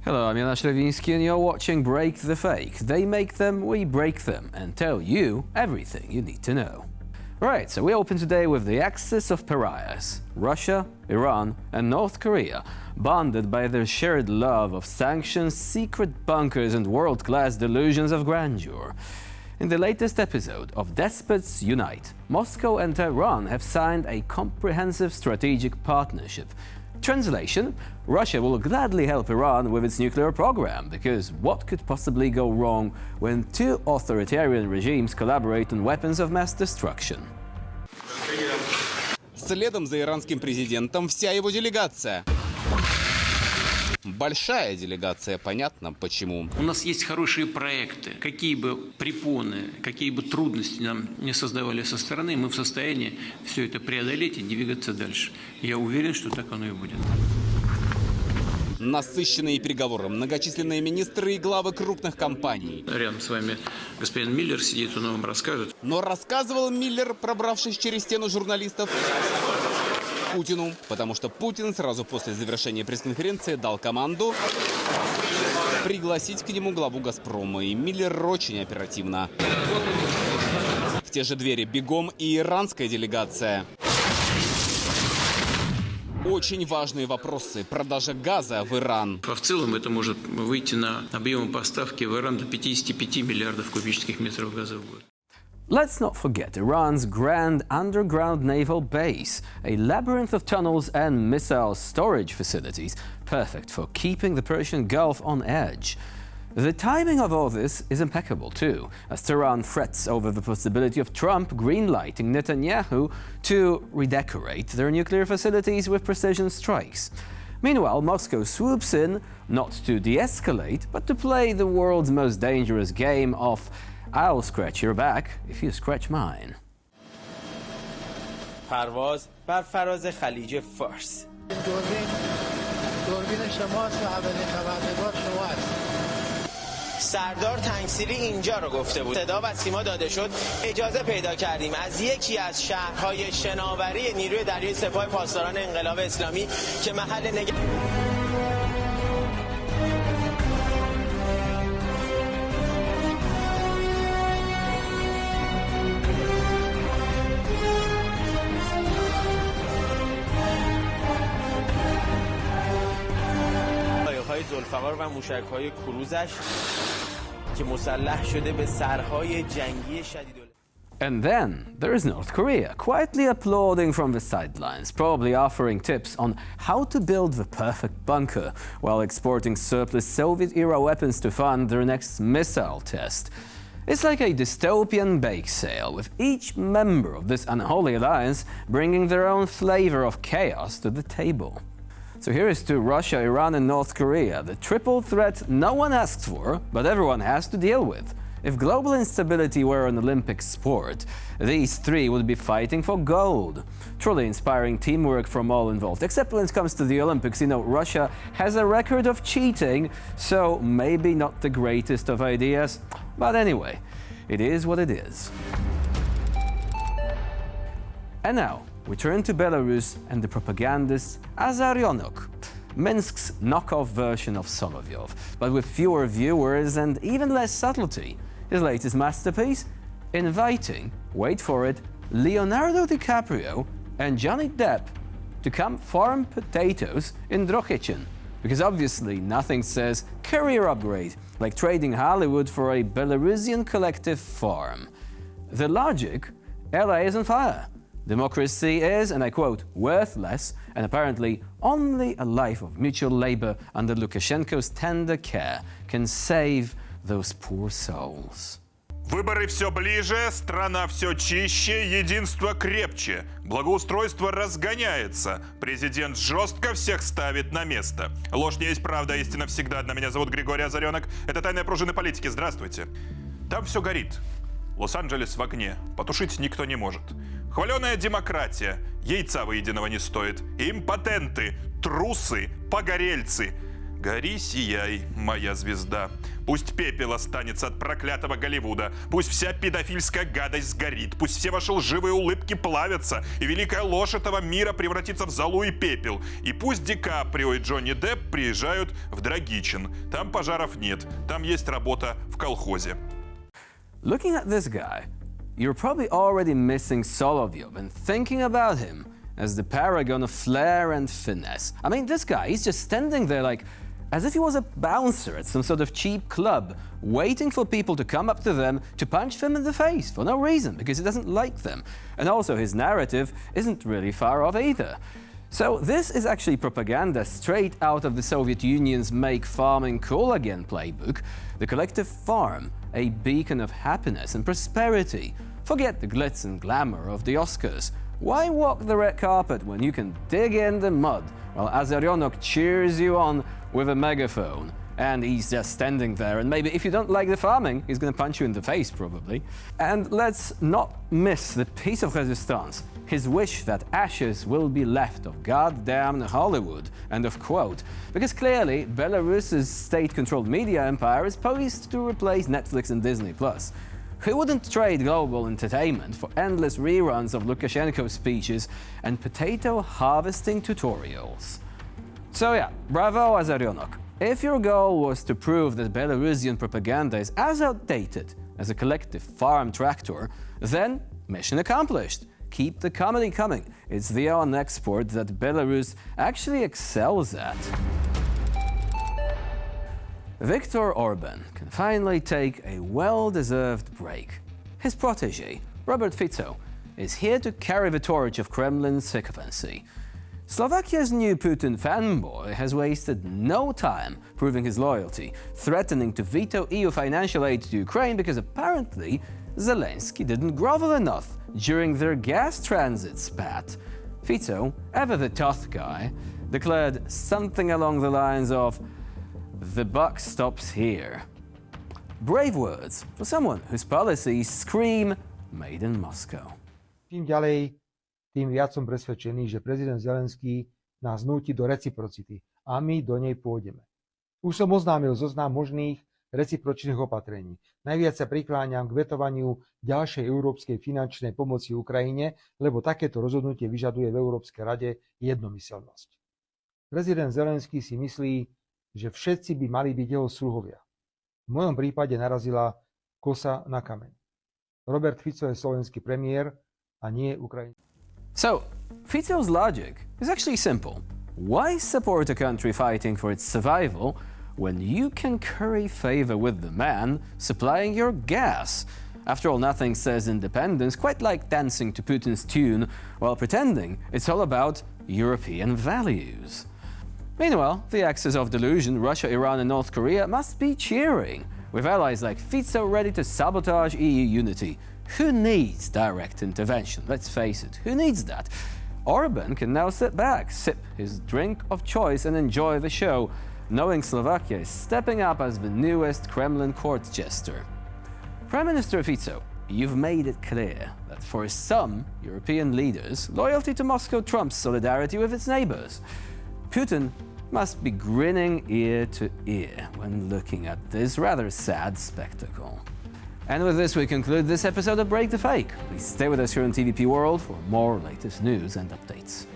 Hello, I'm Jonasz Lewiński and you're watching Break the Fake. They make them, we break them, and tell you everything you need to know. Right, so we open today with the axis of pariahs. Russia, Iran and North Korea, bonded by their shared love of sanctions, secret bunkers and world-class delusions of grandeur. In the latest episode of Despots Unite, Moscow and Tehran have signed a comprehensive strategic partnership. Translation: Russia will gladly help Iran with its nuclear program, because what could possibly go wrong when two authoritarian regimes collaborate on weapons of mass destruction? Следом за иранским президентом вся его делегация. Большая делегация, понятно почему. У нас есть хорошие проекты. Какие бы препоны, какие бы трудности нам не создавали со стороны, мы в состоянии все это преодолеть и двигаться дальше. Я уверен, что так оно и будет. Насыщенные переговоры, многочисленные министры и главы крупных компаний. Рядом с вами господин Миллер сидит, он вам расскажет. Но рассказывал Миллер, пробравшись через стену журналистов, Путину, потому что Путин сразу после завершения пресс-конференции дал команду пригласить к нему главу «Газпрома», и Миллер очень оперативно. В те же двери бегом и иранская делегация. Очень важные вопросы. Продажа газа в Иран. В целом это может выйти на объемы поставки в Иран до 55 миллиардов кубических метров газа в год. Let's not forget Iran's grand underground naval base, a labyrinth of tunnels and missile storage facilities, perfect for keeping the Persian Gulf on edge. The timing of all this is impeccable too, as Tehran frets over the possibility of Trump greenlighting Netanyahu to redecorate their nuclear facilities with precision strikes. Meanwhile, Moscow swoops in, not to de-escalate, but to play the world's most dangerous game of I'll scratch your back if you scratch mine. پرواز بر فراز خلیج فارس. دوربین شماست و اولین خبرنگار شما هست. سردار تنگسیری اینجا رو گفته بود. صدا و سیما داده شد. اجازه پیدا کردیم از یکی از شهرهای شناوری نیروی دریایی سپاه پاسداران انقلاب اسلامی که محل ذوالفقار و موشک‌های کروزش که مسلح شده به سرهای جنگی شدید. And then there is North Korea, quietly applauding from the sidelines, probably offering tips on how to build the perfect bunker, while exporting surplus Soviet-era weapons to fund their next missile test. It's like a dystopian bake sale, with each member of this unholy alliance bringing their own flavor of chaos to the table. So here is to Russia, Iran and North Korea, the triple threat no one asks for, but everyone has to deal with. If global instability were an Olympic sport, these three would be fighting for gold. Truly inspiring teamwork from all involved. Except when it comes to the Olympics, you know, Russia has a record of cheating, so maybe not the greatest of ideas. But anyway, it is what it is. And now, we turn to Belarus and the propagandist Azarionok, Minsk's knockoff version of Solovyov, but with fewer viewers and even less subtlety. His latest masterpiece? Inviting, wait for it, Leonardo DiCaprio and Johnny Depp to come farm potatoes in Drohechin. Because obviously nothing says career upgrade like trading Hollywood for a Belarusian collective farm. The logic? LA is on fire. Democracy is, and I quote, worthless, and apparently only a life of mutual labor under Lukashenko's tender care can save those poor souls. Выборы все ближе, страна все чище, единство крепче. Благоустройство разгоняется. Президент жестко всех ставит на место. Ложь не есть правда, истина всегда одна. Меня зовут Григорий Озаренок. Это «Тайная пружина политики». Здравствуйте. Там все горит. Лос-Анджелес в огне. Потушить никто не может. Хваленая демократия яйца выеденного не стоит. Импотенты, трусы, погорельцы. Гори, сияй, моя звезда. Пусть пепел останется от проклятого Голливуда. Пусть вся педофильская гадость сгорит. Пусть все ваши лживые улыбки плавятся. И великая ложь этого мира превратится в золу и пепел. И пусть Ди Каприо и Джонни Депп приезжают в Драгичин. Там пожаров нет. Там есть работа в колхозе. Looking at this guy, you're probably already missing Solovьев and thinking about him as the paragon of flair and finesse. I mean, this guy, he's just standing there like as if he was a bouncer at some sort of cheap club, waiting for people to come up to them to punch them in the face for no reason, because he doesn't like them. And also his narrative isn't really far off either. So this is actually propaganda straight out of the Soviet Union's Make Farming Cool Again playbook, the collective farm, a beacon of happiness and prosperity. Forget the glitz and glamour of the Oscars. Why walk the red carpet when you can dig in the mud while Azaryonok cheers you on with a megaphone? And he's just standing there, and maybe if you don't like the farming, he's gonna punch you in the face, probably. And let's not miss the piece of resistance, his wish that ashes will be left of goddamn Hollywood, end of quote. Because clearly, Belarus's state-controlled media empire is poised to replace Netflix and Disney+. Who wouldn't trade global entertainment for endless reruns of Lukashenko's speeches and potato harvesting tutorials? So yeah, bravo Azaryonok. If your goal was to prove that Belarusian propaganda is as outdated as a collective farm tractor, then mission accomplished. Keep the comedy coming. It's the on-export that Belarus actually excels at. Viktor Orban can finally take a well-deserved break. His protege, Robert Fico, is here to carry the torch of Kremlin's sycophancy. Slovakia's new Putin fanboy has wasted no time proving his loyalty, threatening to veto EU financial aid to Ukraine because apparently Zelensky didn't grovel enough during their gas transit spat. Fico, ever the tough guy, declared something along the lines of, "The buck stops here." Brave words for someone whose policies scream made in Moscow. Čím ďalej, tým viac som presvedčený, že prezident Zelenský nás núti do reciprocity a my do nej pôjdeme. Už som oznámil zoznam možných recipročných opatrení. Najviac sa prikláňam k vetovaniu ďalšej európskej finančnej pomoci Ukrajine, lebo takéto rozhodnutie vyžaduje v Európskej rade jednomyseľnosť. Prezident Zelenský si myslí, že všetci by mali byť jeho sluhovia. V mojom prípade narazila kosa na kameň. Robert Fico je slovenský premiér a nie Ukrajinec. So, Fico's logic is actually simple. Why support a country fighting for its survival when you can curry favor with the man supplying your gas? After all, nothing says independence quite like dancing to Putin's tune while pretending it's all about European values. Meanwhile, the axis of delusion, Russia, Iran and North Korea, must be cheering, with allies like Fico ready to sabotage EU unity. Who needs direct intervention? Let's face it, who needs that? Orban can now sit back, sip his drink of choice and enjoy the show, knowing Slovakia is stepping up as the newest Kremlin court jester. Prime Minister Fico, you've made it clear that for some European leaders, loyalty to Moscow trumps solidarity with its neighbors. Putin must be grinning ear to ear when looking at this rather sad spectacle. And with this, we conclude this episode of Break the Fake. Please stay with us here on TVP World for more latest news and updates.